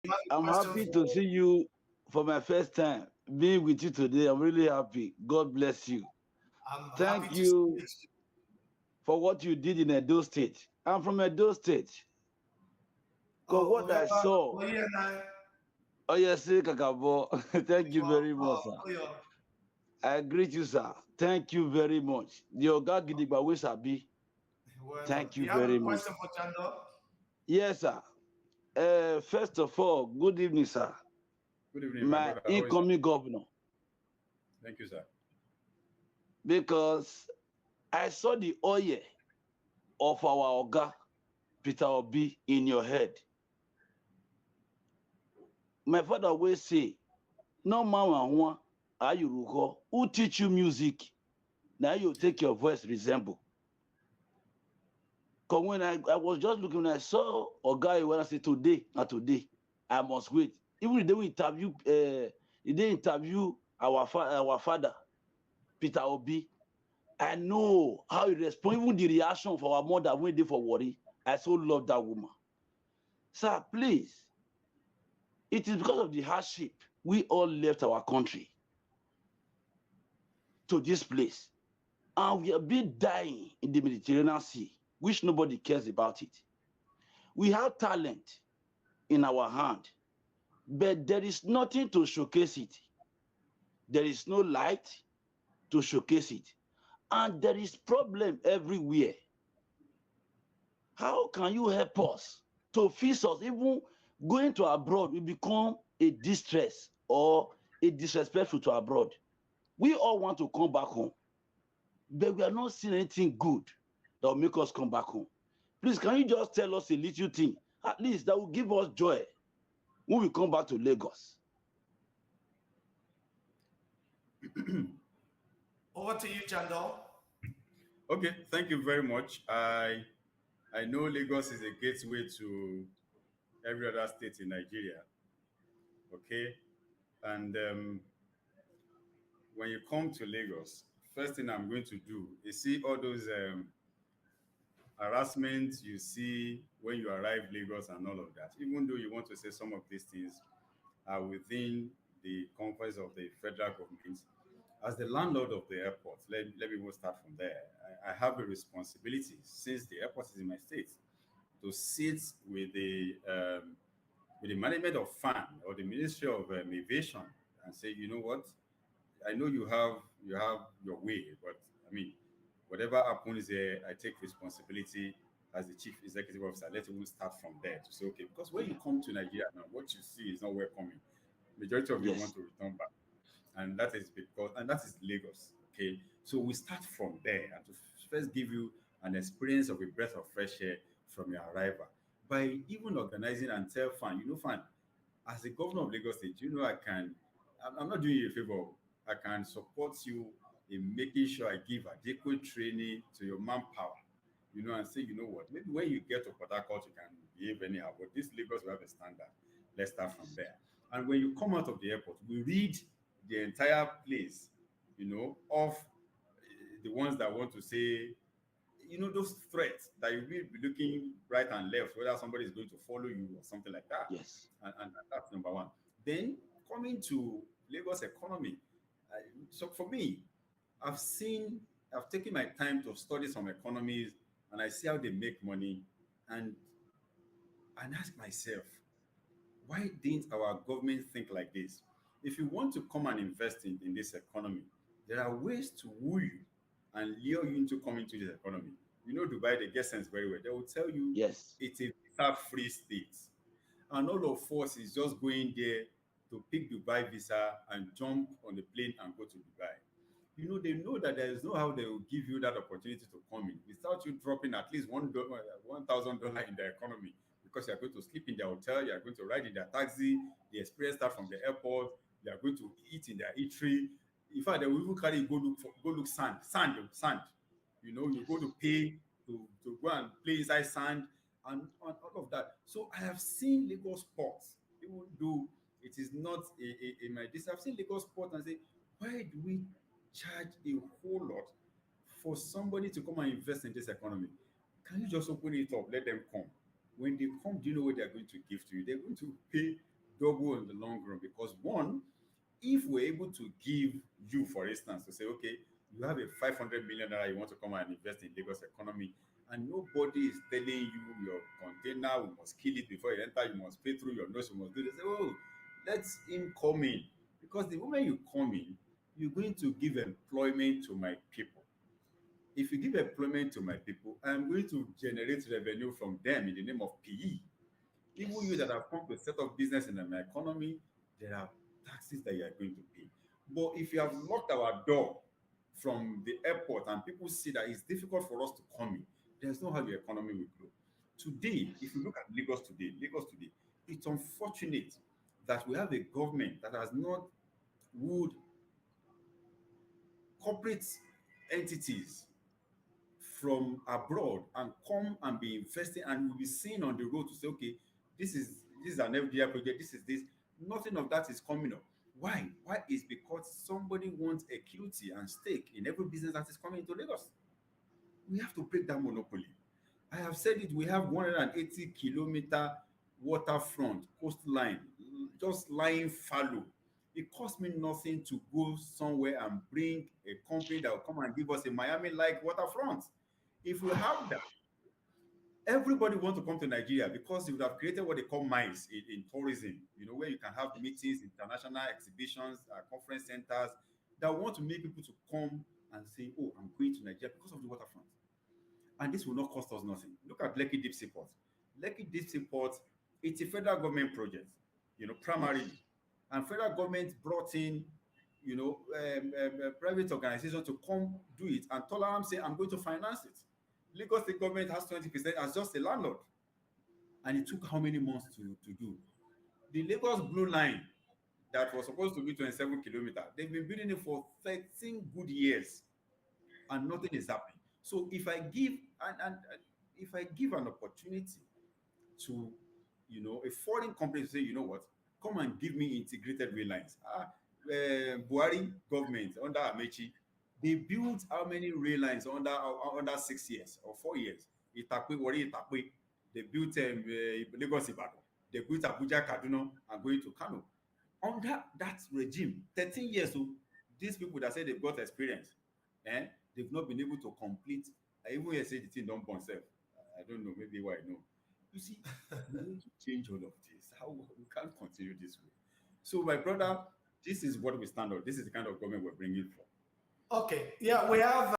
You have a I'm question happy to for see you for my first time being with you today. I'm really happy. God bless you. I'm happy Thank to see you you too. for what you did in Edo State. I'm from Edo State. Because Oh, what I saw, oh yeah, nah. oh yes, Kakabo. Thank you very much, sir. Oh yeah. I greet you, sir. Thank you very much. The Oga Gidigba Wesabi. Well done. Thank Do you you have a very much. question for Chando? Yes, sir. First of all, good evening, sir. Good evening, my My brother. How is it? incoming governor, Thank you, sir. because I saw the oil of our Oga Peter Obi in your head. My father always say, no man and one are you who teach you music, now you take your voice resemble. Because when I was just looking, when I saw Oga, when I say today, not today, I must wait. Even the day we interview, the day interview our father, Peter Obi, I know how he respond, even the reaction of our mother when they for worry. I so love that woman. Sir, please, it is because of the hardship we all left our country to this place. And we have been dying in the Mediterranean Sea, which nobody cares about it. We have talent in our hand, but there is nothing to showcase it. There is no light to showcase it. And there is problem everywhere. How can you help us to fix us? Even going to abroad will become a distress or a disrespectful to abroad. We all want to come back home, but we are not seeing anything good that will make us come back home. Please, can you just tell us a little thing, at least that will give us joy when we come back to Lagos? Over to you, Chando. Okay, thank you very much. I know Lagos is a gateway to every other state in Nigeria. Okay, and when you come to Lagos, first thing I'm going to do is see all those harassment you see when you arrive Lagos and all of that. Even though you want to say some of these things are within the confines of the federal government, as the landlord of the airport, let me even start from there. I have a responsibility, since the airport is in my state, to sit with the management of FAN or the Ministry of Aviation and say, you know what, I know you have your way, but I mean, whatever happens there, I take responsibility as the chief executive officer. Let's even start from there to say, okay, because when you Yeah. come to Nigeria now, what you see is not welcoming. Majority of you want Yes. to return back, and that is because, and that is Lagos. Okay, so we start from there and to first give you an experience of a breath of fresh air from your arrival by even organizing and tell fan, fan, as the governor of Lagos State, I'm not doing you a favor. I can support you in making sure I give adequate training to your manpower, and say, you know what, maybe when you get to Port Harcourt, you can behave anyhow, but this Lagos will have a standard. Let's start from Yes. there. And when you come out of the airport, we read the entire place, of the ones that want to say, those threats that you will be looking right and left, whether somebody is going to follow you or something like that. Yes. And that's number one. Then coming to Lagos economy. So for me, I've taken my time to study some economies and I see how they make money and ask myself, why didn't our government think like this? If you want to come and invest in this economy, there are ways to woo you and lure you into coming to this economy. Dubai, they get sense very well. They will tell you Yes. it's a visa-free state. And all of us is just going there to pick Dubai visa and jump on the plane and go to Dubai. They know that there is no how they will give you that opportunity to come in without you dropping at least $1,000 in the economy, because you are going to sleep in their hotel, you are going to ride in their taxi, the express start from the airport, you are going to eat in their eatery. In fact, they will even carry you go look sand. You go to Yes. pay to go and play inside sand and all of that. So I have seen Lagos Port, even though it is not in my district. I've seen Lagos Port and say, why do we charge a whole lot for somebody to come and invest in this economy? Can you just open it up, let them come? When they come, do you know what they're going to give to you? They're going to pay double in the long run because one, if we're able to give you, for instance, to say, okay, you have a 500 million naira you want to come and invest in Lagos economy, and nobody is telling you your container, we must kill it before you enter, you must pay through your nose, you must do this. Say, oh, let him come in. Because the moment you come in, you're going to give employment to my people. If you give employment to my people, I'm going to generate revenue from them in the name of PE. Even you that have come to set up business in my economy, there are taxes that you are going to pay. But if you have locked our door from the airport and people see that it's difficult for us to come in, there's no how the economy will grow. Today, if you look at Lagos today, it's unfortunate that we have a government that has not would corporate entities from abroad and come and be investing and will be seen on the road to say, okay, this is an FDI project, this is this. Nothing of that is coming up. Why? Why is because somebody wants equity and stake in every business that is coming into Lagos. We have to break that monopoly. I have said it, we have 180-kilometer waterfront coastline just lying fallow. It costs me nothing to go somewhere and bring a company that will come and give us a Miami-like waterfront. If we have that, everybody wants to come to Nigeria because you would have created what they call MICE in tourism, where you can have meetings, international exhibitions, conference centers that want to make people to come and say, oh, I'm going to Nigeria because of the waterfront. And this will not cost us nothing. Look at Lekki Deep Sea Port. Lekki Deep Sea Port, it's a federal government project, primarily. And federal government brought in, private organizations to come do it. And Tolaram said, I'm going to finance it. Lagos State government has 20% as just a landlord. And it took how many months to do? The Lagos Blue Line that was supposed to be 27 kilometers, they've been building it for 13 good years. And nothing is happening. So if I give if I give an opportunity to a foreign company to say, you know what, come and give me integrated rail lines. Buhari government under Amechi, they built how many rail lines under 6 years or 4 years? Itakwe. They built Lagos Ibadan. They built Abuja Kaduna and going to Kano. Under that regime, 13 years, so these people that say they've got experience, they've not been able to complete. I even hear say the thing don't burn self. I don't know, maybe why I know. You see, we need to change all of this. How we can't continue this way. So, my brother, this is what we stand on. This is the kind of government we're bringing for. Okay. Yeah, we have